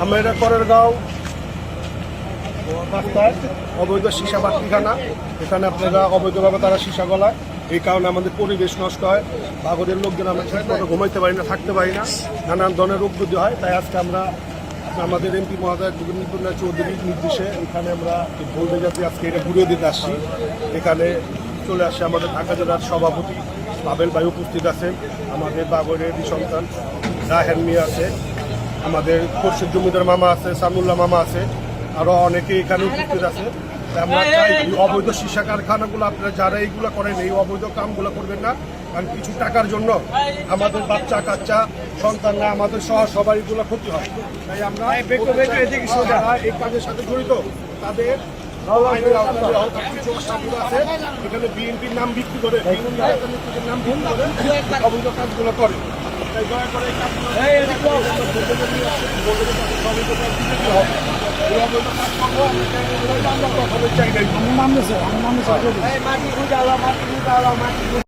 আমরা এটা করেরগাঁও রাস্তায় অবৈধ সীসা বাট্টিখানা। এখানে আপনারা অবৈধভাবে তারা সীসা গলায়, এই কারণে আমাদের পরিবেশ নষ্ট হয়। বাগদের লোকজন আমরা ঠিকমতো ঘুমাইতে পারি না, থাকতে পারি না, নানান ধরনের রোগ ব্যাধি হয়। তাই আজকে আমরা আমাদের এমপি মহোদয় গোবিন্দপুর চৌধুরীর নির্দেশে এখানে আমরা বলতে যাচ্ছি, আজকে এটা ঘুরিয়ে দিতে আসছি। এখানে চলে আসছে আমাদের ঢাকা জেলার সভাপতি পাবেল ভাই উপস্থিত আছেন, আমাদের বাগরের সন্তান রাহেন মিয়া আছে, আমাদের খোরশেদ জমিদার মামা আছে, সামুল্লাহ মামা আছে, আরও অনেকে এখানে উপস্থিত আছে। আমরা চাই এই অবৈধ সীসা কারখানাগুলো আপনারা যারা এইগুলো করেন, এই অবৈধ কামগুলো করবেন না। কারণ কিছু টাকার জন্য আমাদের বাচ্চা কাচ্চা সন্তানরা আমাদের সহ সবাইগুলো ক্ষতি হয়। তাই আমরা যারা এই কাজের সাথে জড়িত তাদের কিছু সাধু আছে, এখানে বিএনপির নাম বিক্রি করে, বিভিন্ন নেতাদের নাম বিক্রি করে অবৈধ কাজগুলো করে। তাই দয়া করে এই কাজগুলো চাই না।